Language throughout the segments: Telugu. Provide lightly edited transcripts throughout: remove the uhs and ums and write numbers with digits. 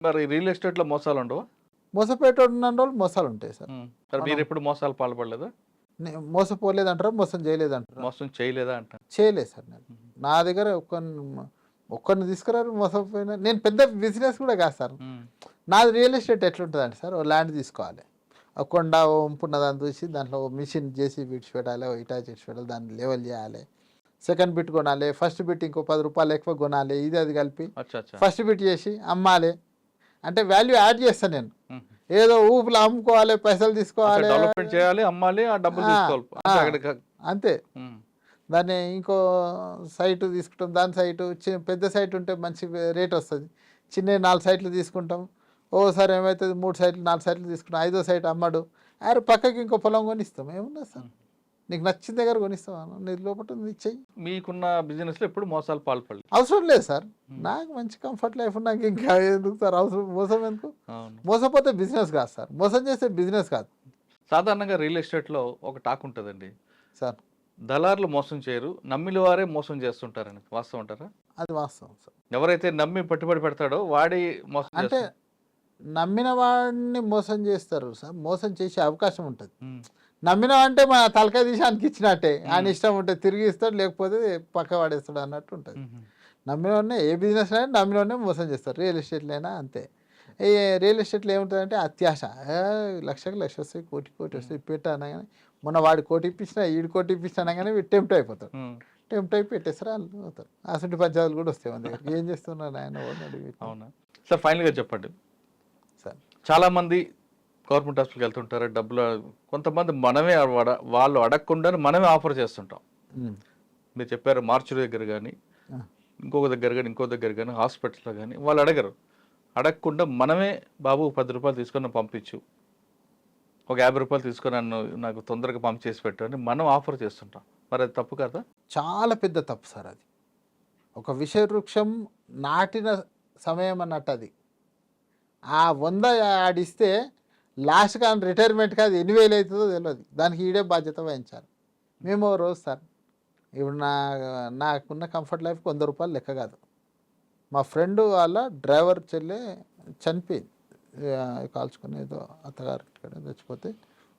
మరి రియల్ ఎస్టేట్‌లో మోసాలుండవా? మోసపోయేటోడు ఉన్నన్ని రోజులు మోసాలు ఉంటాయి సార్. మరి మనం మీరెప్పుడు మోసాలు పాల్పడలేదా? మోసపోలేదంటారా? మోసం చేయలేదంటారా? మోసం చేయలేదా అంట? చేయలేదు సార్ నేను. హుహు. నా దగ్గర ఒక్కడిని తీసుకురారు మోసపోయినా. నేను పెద్ద బిజినెస్ కూడా కాదు సార్. హ్మ్. నాది రియల్ ఎస్టేట్ ఎట్లుంటదంటే సార్, ఓ ల్యాండ్ తీసుకోవాలి. ఒక కొండ, ఓ వంపు ఉన్నదాన్ని చూసి దాంట్లో ఓ మిషన్ జేసీబీ ఇడిచిపెట్టాలి, ఓ హిటాచీ ఇడిచిపెట్టాలి, దాన్ని లెవెల్ చేయాలి. సెకండ్ బిట్ కొనాలి, ఫస్ట్ బిట్ ఇంకో రూ. 10 ఎక్కువ కొనాలి. ఇది అది కలిపి అచ్చా! అచ్చా! ఫస్ట్ బిట్ చేసి అమ్మాలి. అంటే వాల్యూ యాడ్ చేస్తాను నేను. హుహు. ఏదో ఊపులో అమ్ముకోవాలి, పైసలు అచ్చా! తీసుకోవాలి. డెవలప్‌మెంట్ చేయాలి, అమ్మాలి, ఆ డబ్బులు ఆ! తీసుకోవాలి. ఆ! అంతే అక్కడ అంతే. హ్మ్. దాన్ని ఇంకో సైటు తీసుకుంటాం. దాని సైటు పెద్ద సైట్ ఉంటే మంచి రేట్ వస్తది. చిన్నయి 4 సైట్లు తీసుకుంటాం. ఓసారి ఏమైతది 3 సైట్లు, 4 సైట్లు తీసుకుంటాం. ఐదో సైట్ అమ్మడు. అరే పక్కకి ఇంకో పొలం కొనిస్తాం. ఏమున్నది సార్? హ్మ్. నీకు నచ్చిన దగ్గర కొనిస్తాం. నీ లోపట ఉంది ఇచ్చేయి. మీకున్న బిజినెస్‌లో ఎప్పుడు మోసాలు పాల్పడలేదు. అవసరం లేదు సార్. హ్మ్. నాకు మంచి కంఫర్ట్ లైఫ్ నాకు ఇంకా ఎందుకు సార్ అవసరం? మోసం ఎందుకు? అవును. మోసపోతే బిజినెస్ కాదు సార్. మోసం చేస్తే బిజినెస్ కాదు సాధారణంగా రియల్ ఎస్టేట్‌లో ఒక టాక్ ఉంటదండి. సార్. దళారులు మోసం చేయరు, నమ్మిన వారే మోసం చేస్తుంటారని. వాస్తవం అంటారా? అది వాస్తవం సార్. ఎవరైతే నమ్మి పెట్టుబడి పెడతాడో వాడి మోసం అంటే చేస్తాడు. నమ్మిన వాడిని మోసం చేస్తారు సార్. మోసం చేసే అవకాశం ఉంటది. హ్మ్. నమ్మినామంటే మన తలకాయ తీసి ఆయనకి ఇచ్చినట్టే. ఆయన హ్మ్. ఇష్టం ఉంటే తిరిగి ఇస్తాడు, లేకపోతే పక్క పడేస్తాడు అన్నట్టు ఉంటుంది. హుహు. నమ్మినోడినే ఏ బిజినెస్ అయినా నమ్మినోడినే మోసం చేస్తారు. రియల్ ఎస్టేట్లో అయినా అంతే. ఈ రియల్ ఎస్టేట్లో ఏముంటుందంటే అత్యాశ. లక్షకి లక్ష వస్తాయి, కోటి కోటి హ్మ్. వస్తాయి పెట్టు అనగానే, మొన్న వాడు కోటి ఇప్పించినా ఈడు కోటి ఇప్పించినా అనగానే వీడు టెంప్ట్ అయిపోతాడు. హ్మ్. టెంప్ట్ అయిపోయి పెట్టేస్తారు, వాళ్ళు పోతారు. అసలు పంచాయతీలు కూడా వస్తాయి మన దగ్గరికి. ఏం చేస్తున్నారు ఆయన ఓడిని అడిగి అవునా? సార్ ఫైనల్‌గా చెప్పండి. సార్. చాలామంది గవర్నమెంట్ హాస్పిటల్‌కి వెళ్తుంటారు. డబ్బులు కొంతమంది మనమే వాళ్ళు అడగకుండానే మనమే ఆఫర్ చేస్తుంటాం. ఉమ్. మీరు చెప్పారు మార్చురీ దగ్గర గాని, ఆ. ఇంకొక దగ్గర గాని, ఇంకో దగ్గర గాని, హాస్పిటల్‌లో గాని వాళ్ళు అడగరు. అడగకుండా మనమే బాబు రూ. 10 తీసుకొని నన్ను పంపించు. ఒక రూ. 50 తీసుకొని నాకు తొందరగా పంపించేసి పెట్టు అని మనం ఆఫర్ చేస్తుంటాం. మరి అది తప్పు కాదా? చాలా పెద్ద తప్పు సార్ అది. ఒక విష వృక్షం నాటిన సమయం అన్నట్టు అది. ఆ 100 ఆడిస్తే లాస్ట్‌కి ఆయన రిటైర్మెంట్‌కి అది ఎన్ని వేలు అవుతుందో తెలవదు. దానికి ఈడే బాధ్యత వహించాలి. మేము ఓ రోజు సార్, ఇప్పుడు నాకున్న కంఫర్ట్ లైఫ్‌కి రూ. 100 లెక్క కాదు. మా ఫ్రెండ్ వాళ్ళ డ్రైవర్ చెల్లె చనిపోయింది. కాల్చుకొని ఏదో అత్తగారి ఇంటికాడ చచ్చిపోతే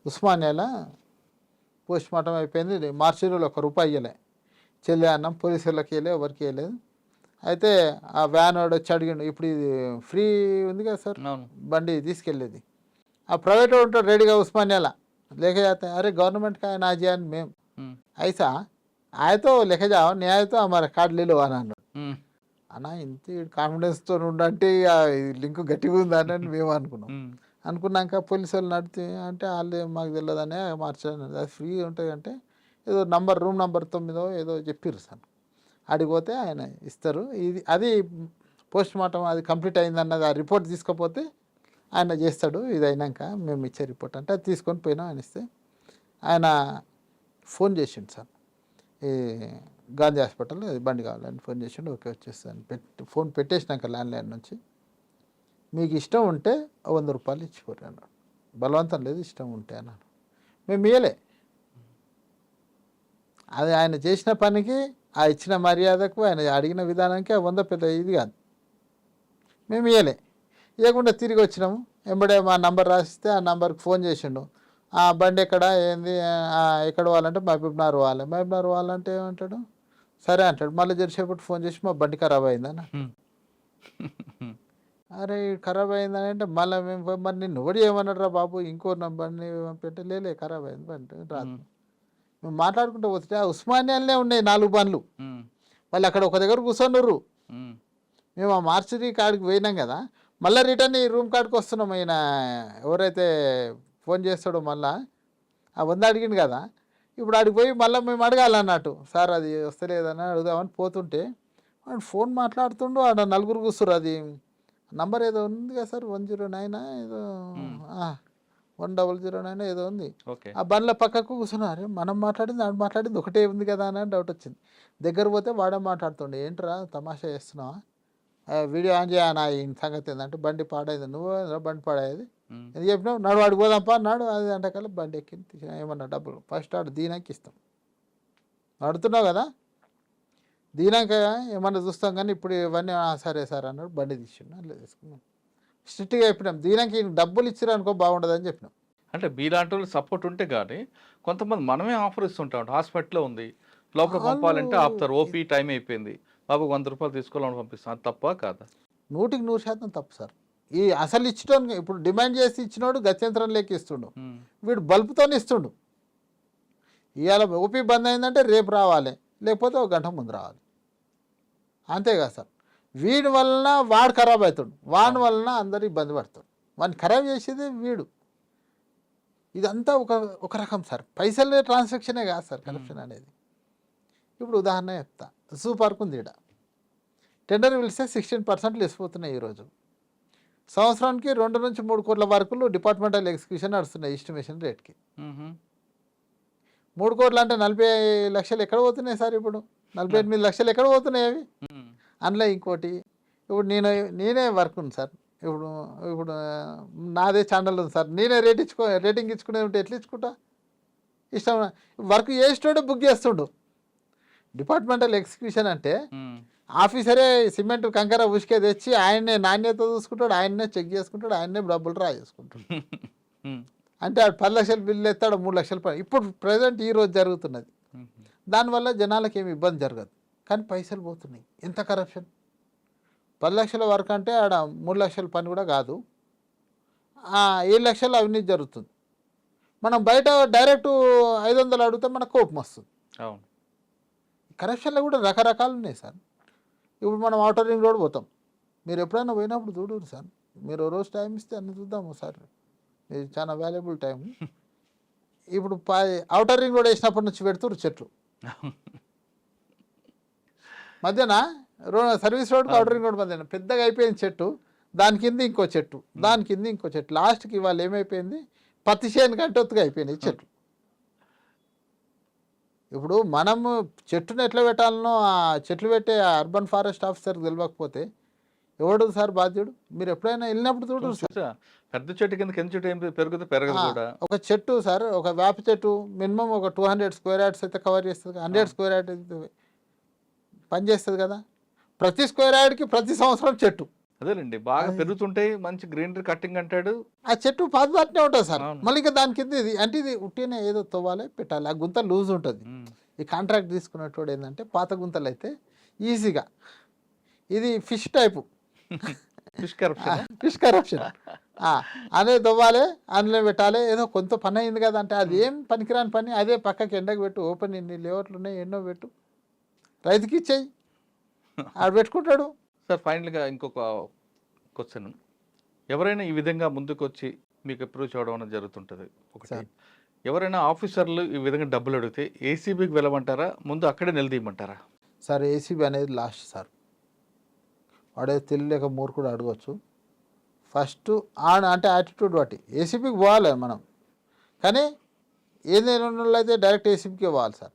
ఉస్మానియాల పోస్ట్‌మార్టం అయిపోయింది. మార్చిరీలో రూపాయి ఇయ్యలే. చెల్లె అన్నం పోలీసులకి ఇయ్యలే, ఎవరికీ ఇయ్యలేదు. అయితే ఆ వ్యాన్ వాడు వచ్చి అడిగిండు. ఇప్పుడు ఇది ఫ్రీ ఉంది కదా సార్, అవును. బండి తీసుకెళ్ళేది. ఆ ప్రైవేట్ వాడు ఉంటాడు రెడీగా ఉస్మానియాలా. लेके जाते हैं, अरे गवर्नमेंट का है ना जी అని మేము. హ్మ్. ऐसा आए तो लेके जाओ, नहीं आए तो हमारा कार्ड ले लो అని అన్నాడు. హ్మ్. అన్న ఇంత కాన్ఫిడెన్స్‌తో ఉండంటే ఈ లింక్ గట్టిగా ఉందా అని మేము అనుకున్నాం. హ్మ్. అనుకున్నాక పోలీసు వాళ్ళు నడితే అంటే వాళ్ళు మాకు తెలియదనే మార్చాను. అది ఫ్రీ ఉంటుంది అంటే ఏదో నంబర్ రూమ్ నంబర్ 9 ఏదో చెప్పిర్రు సార్. అడిగిపోతే ఆయన ఇస్తారు. ఇది అది పోస్ట్ మార్టం అది కంప్లీట్ అయిందన్నది ఆ రిపోర్ట్ తీసుకపోతే ఆయన చేస్తాడు. ఇది అయినాక మేము ఇచ్చే రిపోర్ట్ అంటే అది తీసుకొని పోయినాం. ఆయన ఇస్తే ఆయన ఫోన్ చేసిండు సార్. ఈ గాంధీ హాస్పిటల్ అది బండి కావాలని ఫోన్ చేసిండు. ఓకే వచ్చేస్తాను. ఫోన్ పెట్టేసినాక ల్యాండ్లైన్ నుంచి మీకు ఇష్టం ఉంటే రూ. 100 ఇచ్చిపోరు అన్నాడు. బలవంతం లేదు, ఇష్టం ఉంటే అన్నాడు. మేము ఇయ్యలే. అది ఆయన చేసిన పనికి, ఆ ఇచ్చిన మర్యాదకు, ఆయన అడిగిన విధానానికి ఆ 100 పెద్ద ఇది కాదు. మేము ఇయ్యలే. ఇవ్వకుండా తిరిగి వచ్చినాము. ఎంబడే మా నంబర్ రాసిస్తే ఆ నంబర్కి ఫోన్ చేసిండు. ఆ బండి ఎక్కడ ఏంది, ఎక్కడ పోవాలంటే మహబూబ్నగర్ పోవాలి. మహబూబ్నగర్ పోవాలంటే ఏమంటాడు, సరే అంటాడు. మళ్ళీ జరిసేపటి ఫోన్ చేసి మా బండి ఖరాబ్ అయిందని. హ్మ్. అరే ఖరాబ్ అయిందని అంటే మళ్ళీ మేము మరి నిన్ను ఎవడు ఏమన్నాడు రా బాబు, ఇంకో నా బండి పంపితే లేలే ఖరాబ్ అయింది బండి రాదు. హ్మ్. మేము మాట్లాడుకుంటూ పోతే ఆ ఉస్మానియాలనే ఉన్నాయి 4 బండ్లు. హ్మ్. వాళ్ళు అక్కడ ఒక దగ్గర కూర్చొనిర్రు. హ్మ్. మేము ఆ మార్చిరీ కాడికి పోయినాం కదా, మళ్ళీ రిటర్న్ ఈ రూమ్ కాడికి వస్తున్నాం. ఆయన ఎవరైతే ఫోన్ చేస్తాడో మళ్ళా ఆ 100 అడిగిండు కదా, ఇప్పుడు ఆడికి పోయి మళ్ళీ మేము అడగాలన్నట్టు, సార్ అది వస్తలేదని అడుగుదామని పోతుంటే వాడు ఫోన్ మాట్లాడుతుండు. ఆడ నలుగురు కూర్చుర్రు. అది నంబర్ ఏదో ఉంది కదా సార్, 109 ఏదో హ్మ్. 1009 ఏదో ఉంది. ఓకే. ఆ బండ్ల పక్కకు కూర్చున్నారు. మనం మాట్లాడింది ఆడు మాట్లాడింది ఒకటే ఉంది కదా అని డౌట్ వచ్చింది. దగ్గర పోతే వాడే మాట్లాడుతుండే. ఏంట్రా తమాషా చేస్తున్నావా, వీడియో ఆన్ చేయనా ఈ సంగతి ఏంటంటే బండి పాడైంది. నువ్వు బండి పాడేది హ్మ్. ఎందుకు చెప్పినావు, నడు వాడికి పోదాంపా అన్నాడు. అది అంటకల్లా బండి ఎక్కింది. ఏమన్నా డబ్బులు ఫస్ట్ ఆడు దీనాకి ఇస్తాం, నడుతున్నావు కదా దీనాక ఏమన్నా చూస్తాం కానీ ఇప్పుడు ఇవన్నీ సరే సార్ అన్నాడు. బండి తీసిండు, అట్లా తీసుకున్నాం. స్ట్రిక్ట్గా చెప్పినాం. దీనికి డబ్బులు ఇచ్చిర్రు అనుకో బాగుండదని చెప్పినాం. అంటే మీలాంటి వాళ్ళు సపోర్ట్ ఉంటే కానీ కొంతమంది మనమే ఆఫర్ ఇస్తుంటాం. హాస్పిటల్లో ఉంది, లోపల పంపాలంటే వాళ్ళు ఆపుతారు. ఓపీ టైం అయిపోయింది, బాబు ₹100 తీసుకోవాలని పంపిస్తాం. అది తప్ప కాదా? 100% తప్పు సార్. ఈ అసలు ఇచ్చటోని ఇప్పుడు డిమాండ్ చేసి ఇచ్చినోడు గత్యంతరం లేక ఇస్తుండు, ఉమ్. వీడు బల్బుతోనే ఇస్తుండు. ఇవాళ ఓపీ బంద్ అయిందంటే రేపు రావాలి, లేకపోతే ఒక గంట ముందు రావాలి, అంతేగా సార్. వీడి వలన వాడు ఖరాబ్ అవుతాడు, వాడి వలన అందరు ఇబ్బంది పడతాడు. వాడిని ఖరాబ్ చేసేది వీడు. ఇదంతా ఒక రకం సార్. పైసలే ట్రాన్సాక్షనే కాదు సార్ కరప్షన్ అనేది. ఇప్పుడు ఉదాహరణ చెప్తా. జూ పార్క్ ఉంది, ఈడ టెండర్ పిలిస్తే 16% లేసిపోతున్నాయి ఈరోజు. సంవత్సరానికి 2 నుంచి 3 కోట్ల వరకు డిపార్ట్మెంటల్ ఎగ్జిక్యూషన్ నడుస్తున్నాయి ఎస్టిమేషన్ రేట్కి. ఉహు. 3 కోట్లు అంటే 40 లక్షలు ఎక్కడ పోతున్నాయి సార్? ఇప్పుడు 48 లక్షలు ఎక్కడ పోతున్నాయి అవి? ఉమ్. అందులో ఇంకోటి, ఇప్పుడు నేనే వర్క్ ఉంది సార్. ఇప్పుడు ఇప్పుడు నాదే ఛానల్ ఉంది సార్. నేనే రేటింగ్ ఇచ్చుకునేది ఉంటే ఎట్లా ఇచ్చుకుంటా? ఇష్టం వర్క్ చేసేటోడే బుక్ చేస్తుండు. డిపార్ట్మెంటల్ ఎగ్జిక్యూషన్ అంటే ఉమ్. ఆఫీసరే సిమెంట్ కంకర ఉసుకే తెచ్చి ఆయన్నే నాణ్యత చూసుకుంటాడు, ఆయన్నే చెక్ చేసుకుంటాడు, ఆయన్నే డబ్బులు డ్రా చేసుకుంటాడు. ఉమ్. అంటే ఆడు 10 లక్షలు బిల్లు ఎత్తాడు, 3 లక్షలు పని. ఇప్పుడు ప్రజెంట్ ఈ రోజు జరుగుతున్నది. ఉమ్. దానివల్ల జనాలకు ఏమి ఇబ్బంది జరగదు, కానీ పైసలు పోతున్నాయి. ఎంత కరప్షన్! 10 లక్షల వరకు అంటే ఆడ 3 లక్షల పని కూడా కాదు, 7 లక్షల అవినీతి జరుగుతుంది. మనం బయట డైరెక్ట్ 500 అడిగితే మనకు కోపం వస్తుంది. అవును. కరప్షన్లో కూడా రకరకాలు ఉన్నాయి సార్. ఇప్పుడు మనం ఔటర్ రింగ్ రోడ్ పోతాం. మీరు ఎప్పుడైనా పోయినప్పుడు చూడరు సార్. మీరు రోజు టైం ఇస్తే అన్ని చూద్దాము సార్, ఇది చాలా వాల్యుబుల్ టైం. ఇప్పుడు ఔటర్ రింగ్ రోడ్ వేసినప్పటి నుంచి పెడుతురు చెట్లు మధ్యన సర్వీస్ రోడ్కి ఔటర్ రింగ్ రోడ్ మధ్యన పెద్దగా అయిపోయింది చెట్టు, దాని కింద ఇంకో చెట్టు, దాని కింద ఇంకో చెట్టు. లాస్ట్కి ఇవాళ ఏమైపోయింది, పత్తి చేను కంటే ఒత్తుగా అయిపోయినాయి చెట్లు. ఇప్పుడు మనము చెట్టును ఎట్లా పెట్టాలనో ఆ చెట్లు పెట్టే అర్బన్ ఫారెస్ట్ ఆఫీసర్కి తెలియకపోతే ఎవడు సార్ బాధ్యుడు? మీరు ఎప్పుడైనా వెళ్ళినప్పుడు చూడరు సార్. చూసా, పెద్ద చెట్టు కింద చెట్టు ఏం పెరుగుతుంది, పెరగదు కూడా. ఒక చెట్టు సార్, ఒక వేప చెట్టు మినిమం ఒక 200 స్క్వేర్ యార్డ్స్ అయితే కవర్ చేస్తుంది, 100 స్క్వేర్ యార్డ్ అయితే పనిచేస్తుంది కదా. ప్రతి స్క్వేర్ యార్డ్కి ప్రతి సంవత్సరం చెట్టు. అదేనండి, బాగా పెరుగుతుంటాయి, మంచి గ్రీనరీ కట్టింగ్ అంటాడు. ఆ చెట్టు పాతదాటనే ఉంటుంది సార్. అవును. మళ్ళీ ఇంకా దాని కింద ఇది అంటే ఇది ఉట్టినే ఏదో తవ్వాలి పెట్టాలి, ఆ గుంత లూజ్ ఉంటుంది. ఉమ్. ఈ కాంట్రాక్ట్ తీసుకున్నట్టు ఏంటంటే పాత గుంతలు అయితే ఈజీగా, ఇది fish type fish corruption. Fish corruption అదే దవ్వాలి, అందులో పెట్టాలి. ఏదో కొంత పని అయింది కదా అంటే అది ఏం పనికిరాని పని, అదే పక్కకి ఎండకు పెట్టు, ఓపెన్ ఇన్ని లేఅవుట్లు ఉన్నాయి ఎన్నో పెట్టు, రైతుకి ఇచ్చేయి, ఆడు పెట్టుకుంటాడు. సార్ ఫైనల్గా ఇంకొక క్వశ్చన్, ఎవరైనా ఈ విధంగా ముందుకు వచ్చి మీకు అప్రోచ్ అవ్వడం అనేది జరుగుతుంటుంది ఒకటి. సార్. ఎవరైనా ఆఫీసర్లు ఈ విధంగా డబ్బులు అడిగితే ఏసీబీకి వెళ్ళమంటారా, ముందు అక్కడే నిలదీయమంటారా? సార్ ఏసీబీ అనేది లాస్ట్ సార్. వాడే తెలియలేక మూర్ఖుడు అడగవచ్చు. ఫస్ట్ అంటే యాటిట్యూడ్ బట్టి ఏసీబీకి పోవాలి మనం, కానీ ఏదైనా అయితే డైరెక్ట్ ఏసీబీకి పోవాలి సార్.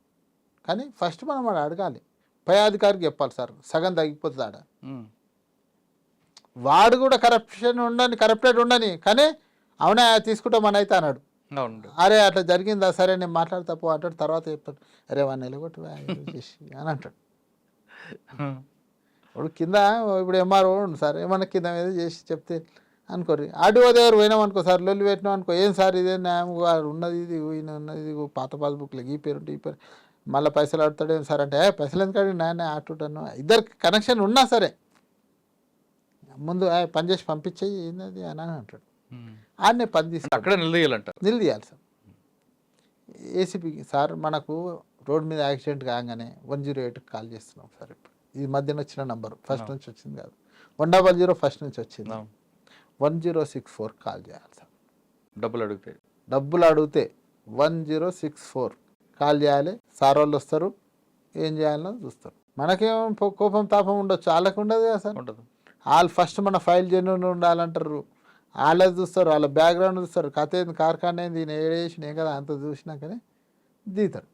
కానీ ఫస్ట్ మనం వాడు అడగాలి, పై అధికారికి చెప్పాలి సార్, సగం తగ్గిపోతుంది ఆడ. ఉమ్. వాడు కూడా కరప్టెడ్ ఉండని, కానీ అవునా తీసుకుంటాం మన అయితే అన్నాడు. అవును. అరే అట్లా జరిగిందా, సరే నేను మాట్లాడతా పో అంటాడు. తర్వాత చెప్తాడు, అరే వాడిని నిలగొట్టు చేసి అని అంటాడు. ఇప్పుడు కింద ఇప్పుడు ఎంఆర్ఓ ఉంది సార్, ఏమన్నా కింద మీద చేసి చెప్తే అనుకోరు, ఆర్డీఓ దగ్గర పోయినాం అనుకో సార్, లొల్లి పెట్టినాం అనుకో, ఏం సార్ ఇదే న్యాయం ఉన్నది, ఇది ఈయన ఉన్నది, ఇది పాత పాస్బుక్లో ఈ పేరు ఉంటే ఈ పేరు, మళ్ళీ పైసలు ఆడుతాడేం సార్ అంటే పైసలు ఎందుకు అడిగి నాయన ఆటుటాను. ఇద్దరికి కనెక్షన్ ఉన్నా సరే ముందు పని చేసి పంపించేయి ఏంది అని అంటాడు. ఆడనే పని తీసుకు అక్కడే నిలదీయాలంటారు. నిలదీయాలి సార్. ఏసీపీకి సార్ మనకు రోడ్ మీద యాక్సిడెంట్ కాగానే 108కి కాల్ చేస్తున్నాం సార్. ఇప్పుడు ఇది మధ్యన వచ్చిన నంబరు, ఫస్ట్ నుంచి వచ్చింది కాదు, 100 ఫస్ట్ నుంచి వచ్చింది. 1064 కాల్ చేయాలి సార్. డబ్బులు అడిగితే 1064 కాల్ చేయాలి. సార్ వాళ్ళు వస్తారు, ఏం చేయాలో చూస్తారు. మనకేం కోపం తాపం ఉండొచ్చు, వాళ్ళకి ఉండదు కదా సార్. ఉండదు. వాళ్ళు ఫస్ట్ మన ఫైల్ జెన్యూన్ ఉండాలంటారు, వాళ్ళది చూస్తారు, వాళ్ళ బ్యాక్గ్రౌండ్ చూస్తారు, కథ ఏంది, కార్ఖానా ఏంది, నేను ఏడేసి నేను కదా అంత చూసినాకనే దిగుతారు.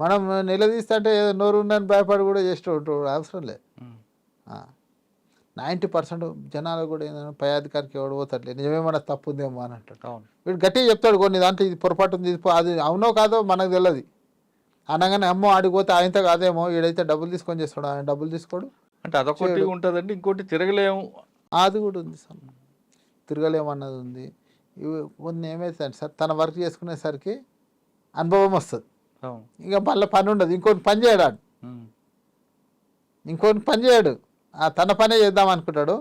మనం నిలదీస్తుంటే ఏదో నోరు ఉందని భయపడి కూడా చేస్తూ అవసరం లేదు. 90% జనాలు కూడా ఏంటంటే పై అధికారికి ఎవడు పోతాడులే, నిజమేమన్నా తప్పు ఉందేమో అని అంటాడు. వీడు గట్టిగా చెప్తాడు, కొన్ని దాంట్లో ఇది పొరపాటు ఉంది, అది అవునో కాదో మనకు తెలియదు అనగానే, అమ్మో ఆడిపోతే ఆయనతో కాదేమో, వీడైతే డబ్బులు తీసుకొని చేస్తాడు, ఆయన డబ్బులు తీసుకోడు అంటే అదొకటి ఉంటుందండి. ఇంకోటి తిరగలేము, అది కూడా ఉంది సార్. తిరగలేమన్నది ఉంది. ఇవి కొన్ని ఏమవుతాయండి సార్, తన వర్క్ చేసుకునేసరికి అనుభవం వస్తుంది, అవును. ఇక మళ్ళీ పని ఉండదు, ఇంకోటి పని చేయడు ఆడు. ఉమ్. ఇంకోటి పని చేయడు, తన పనే చేద్దాం అనుకుంటాడు.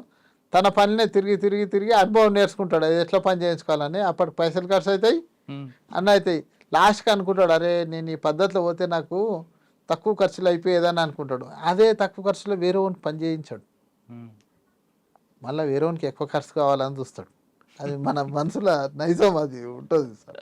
తన పనినే తిరిగి తిరిగి తిరిగి అనుభవం నేర్చుకుంటాడు, అది ఎట్లా పని చేయించుకోవాలని. అప్పటికి పైసలు ఖర్చు అవుతాయి, ఉమ్. అన్న అవుతాయి. లాస్ట్కి అనుకుంటాడు, అరే నేను ఈ పద్ధతిలో పోతే నాకు తక్కువ ఖర్చులు అయిపోయేదని అనుకుంటాడు. అదే తక్కువ ఖర్చులో వేరే వాడిని పని చేయించాడు, ఉమ్. మళ్ళీ వేరే వానికి ఎక్కువ ఖర్చు కావాలని చూస్తాడు. అది మన మనసులో నైజం, అది ఉంటుంది సార్.